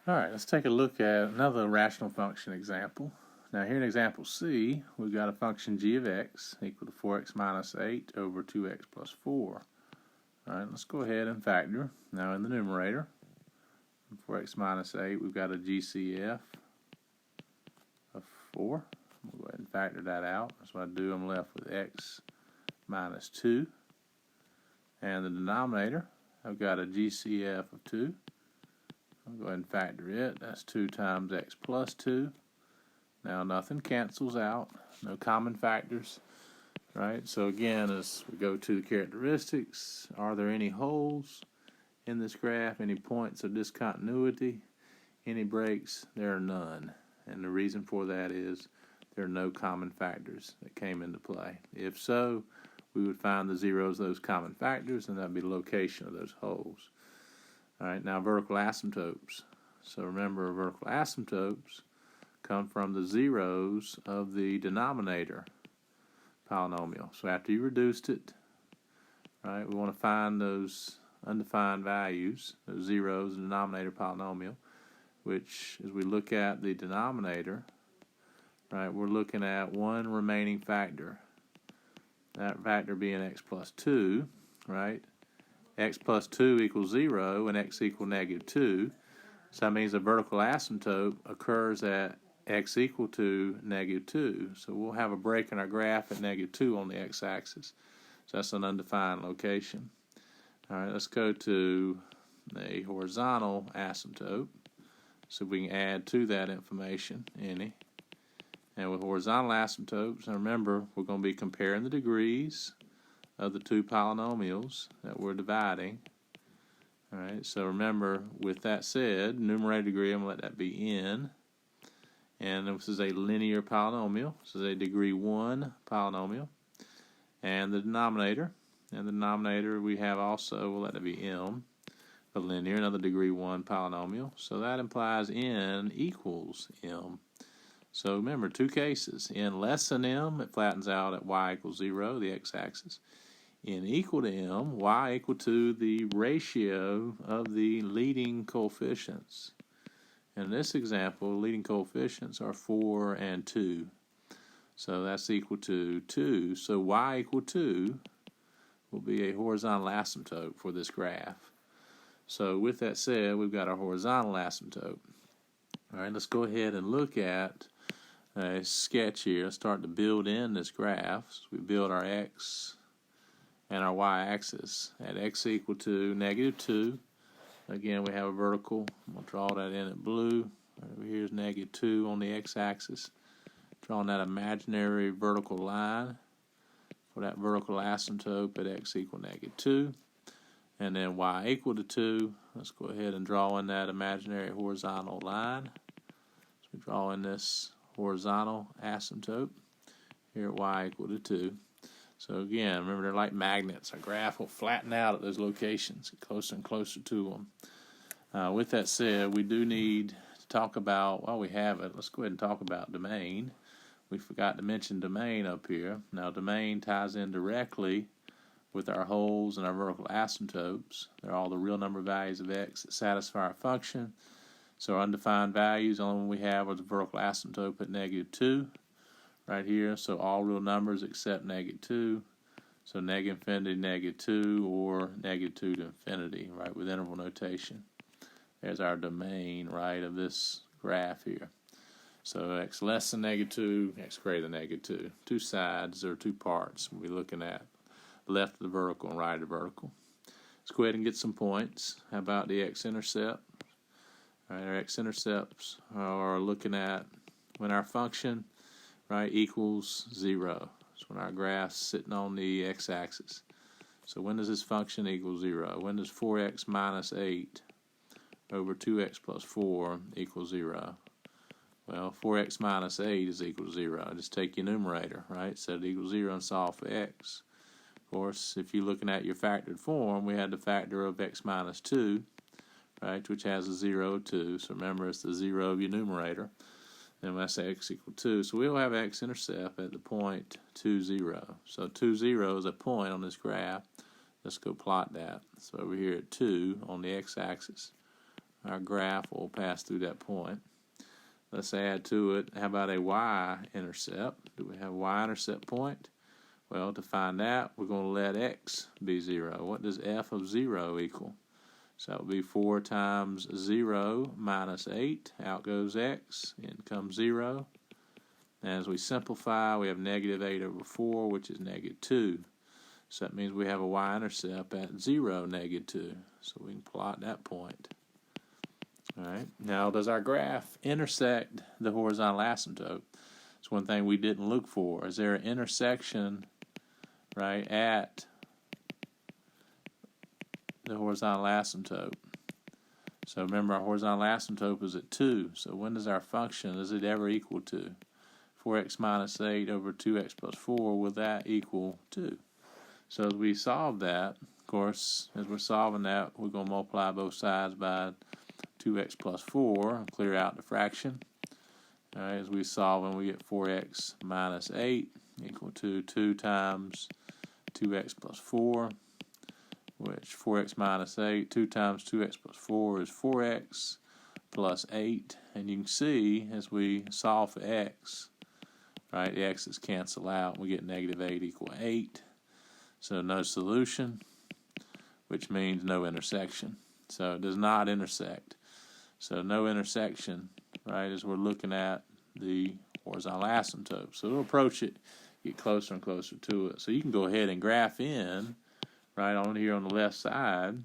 All right, let's take a look at another rational function example. Now here in example C, we've got a function g of x equal to 4x minus 8 over 2x plus 4. All right, let's go ahead and factor. Now in the numerator, 4x minus 8, we've got a GCF of 4. We'll go ahead and factor that out. That's what I do. I'm left with x minus 2. And the denominator, I've got a GCF of 2. I'll go ahead and factor it. That's 2 times x plus 2. Now nothing cancels out. No common factors. Right? So again, as we go to the characteristics, are there any holes in this graph? Any points of discontinuity? Any breaks? There are none. And the reason for that is there are no common factors that came into play. If so, we would find the zeros of those common factors, and that would be the location of those holes. All right, now vertical asymptotes. So remember, vertical asymptotes come from the zeros of the denominator polynomial. So after you reduced it, right, we want to find those undefined values, those zeros in the denominator polynomial, which, as we look at the denominator, right, we're looking at one remaining factor. That factor being x plus 2, right? X plus 2 equals 0 and x equals negative 2. So that means the vertical asymptote occurs at x equal to negative 2. So we'll have a break in our graph at negative 2 on the x-axis. So that's an undefined location. All right, let's go to a horizontal asymptote. So we can add to that information any. And with horizontal asymptotes, and remember, we're going to be comparing the degrees of the two polynomials that we're dividing. All right, so remember, with that said, numerator degree, I'm going to let that be n. And this is a linear polynomial. This is a degree 1 polynomial. And the denominator, we have also, we'll let that be m, a linear, another degree 1 polynomial. So that implies n equals m. So remember, two cases. N less than m, it flattens out at y equals 0, the x-axis. N equal to m, y equal to the ratio of the leading coefficients. In this example, leading coefficients are 4 and 2. So that's equal to 2. So y equal 2 will be a horizontal asymptote for this graph. So with that said, we've got our horizontal asymptote. All right, let's go ahead and look at a sketch here. Let's start to build in this graph. So we build our x and our y-axis at x equal to negative 2. Again, we have a vertical. I'm going to draw that in at blue. Right over here is negative 2 on the x-axis. Drawing that imaginary vertical line for that vertical asymptote at x equal negative 2. And then y equal to 2. Let's go ahead and draw in that imaginary horizontal line. So we draw in this horizontal asymptote here at y equal to 2. So again, remember, they're like magnets. Our graph will flatten out at those locations, get closer and closer to them. With that said, we do need to talk about, while we have it, let's go ahead and talk about domain. We forgot to mention domain up here. Now, domain ties in directly with our holes and our vertical asymptotes. They're all the real number values of x that satisfy our function. So our undefined values, the only one we have are the vertical asymptote at negative 2. Right here, so all real numbers except negative 2. So negative infinity, negative 2, or negative 2 to infinity, right, with interval notation. There's our domain, right, of this graph here. So x less than negative 2, x greater than negative 2. Two sides, or two parts we'll be looking at. Left of the vertical and right of the vertical. Let's go ahead and get some points. How about the x-intercept? All right, our x-intercepts are looking at when our function, right, equals 0. So when our graph's sitting on the x-axis. So when does this function equal 0? When does 4x minus 8 over 2x plus 4 equal 0? Well, 4x minus 8 is equal to 0. Just take your numerator, right? Set it equals 0 and solve for x. Of course, if you're looking at your factored form, we had the factor of x minus 2, right, which has a 0, 2. So remember, it's the 0 of your numerator. And that's x equal 2. So we'll have x-intercept at the point 2, 0. So 2, 0 is a point on this graph. Let's go plot that. So over here at 2 on the x-axis, our graph will pass through that point. Let's add to it, how about a y-intercept? Do we have a y-intercept point? Well, to find that, we're going to let x be 0. What does f of 0 equal? So that would be 4 times 0 minus 8. Out goes x, in comes 0. And as we simplify, we have negative 8 over 4, which is negative 2. So that means we have a y-intercept at 0, negative 2. So we can plot that point. All right. Now, does our graph intersect the horizontal asymptote? It's one thing we didn't look for. Is there an intersection, right, at the horizontal asymptote? So remember, our horizontal asymptote is at 2. So when does our function, does it ever equal 2? 4x minus 8 over 2x plus 4, will that equal 2? So as we solve that, of course, as we're solving that, we're going to multiply both sides by 2x plus 4 and clear out the fraction. All right, as we solve and we get 4x minus 8 equal to 2 times 2x plus 4, which 4x minus 8, 2 times 2x plus 4 is 4x plus 8. And you can see as we solve for x, right, the x's cancel out. We get negative 8 equal 8. So no solution, which means no intersection. So it does not intersect. So no intersection, right, as we're looking at the horizontal asymptote. So we'll approach it, get closer and closer to it. So you can go ahead and graph in, right, on here on the left side,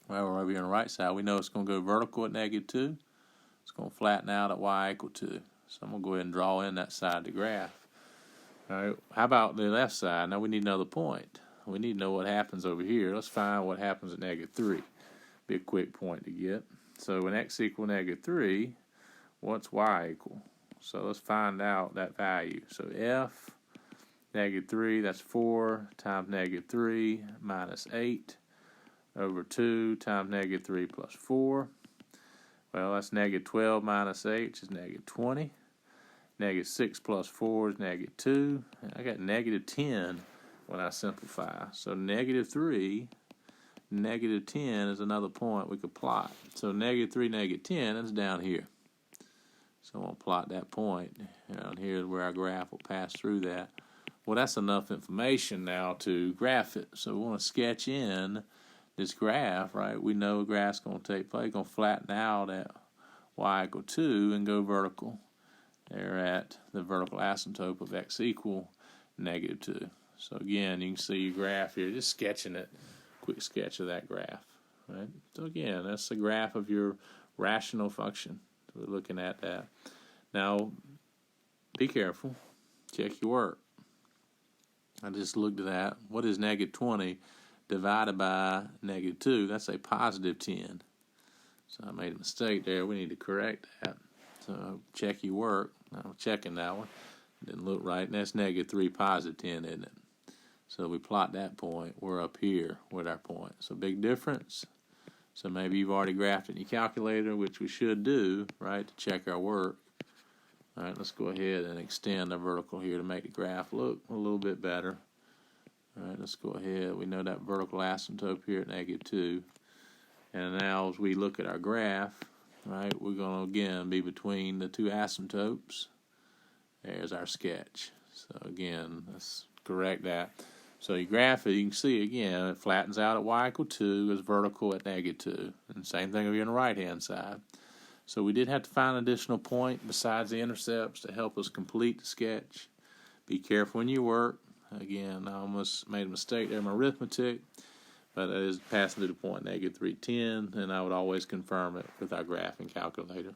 well, or over here on the right side. We know it's going to go vertical at negative 2. It's going to flatten out at y equal 2. So I'm going to go ahead and draw in that side of the graph. All right, how about the left side? Now we need another point. We need to know what happens over here. Let's find what happens at negative 3. Be a quick point to get. So when x equal negative 3, what's y equal? So let's find out that value. So f negative 3, that's 4 times negative 3 minus 8 over 2 times negative 3 plus 4. Well, that's negative 12 minus 8, which is negative 20. Negative 6 plus 4 is negative 2. I got negative 10 when I simplify. So negative 3, negative 10 is another point we could plot. So negative 3, negative 10, that's down here. So I'm going to plot that point. Down here is where our graph will pass through that. Well, that's enough information now to graph it. So we want to sketch in this graph, right? We know a graph's going to take place, going to flatten out at y equal 2 and go vertical. They're at the vertical asymptote of x equal negative 2. So again, you can see your graph here, just sketching it. Quick sketch of that graph, right? So again, that's the graph of your rational function. So we're looking at that. Now, be careful. Check your work. I just looked at that. What is negative 20 divided by negative 2? That's a positive 10. So I made a mistake there. We need to correct that. So check your work. I'm checking that one. Didn't look right. And that's negative 3 positive 10, isn't it? So we plot that point. We're up here with our point. So big difference. So maybe you've already graphed it in your calculator, which we should do, right, to check our work. All right, let's go ahead and extend our vertical here to make the graph look a little bit better. All right, let's go ahead. We know that vertical asymptote here at negative 2. And now as we look at our graph, right, we're going to, again, be between the two asymptotes. There's our sketch. So, again, let's correct that. So you graph it, you can see, again, it flattens out at y equal 2, is vertical at negative 2. And same thing over here on the right-hand side. So we did have to find an additional point besides the intercepts to help us complete the sketch. Be careful when you work. Again, I almost made a mistake there in my arithmetic, but it is passing through the point negative 310, and I would always confirm it with our graphing calculator.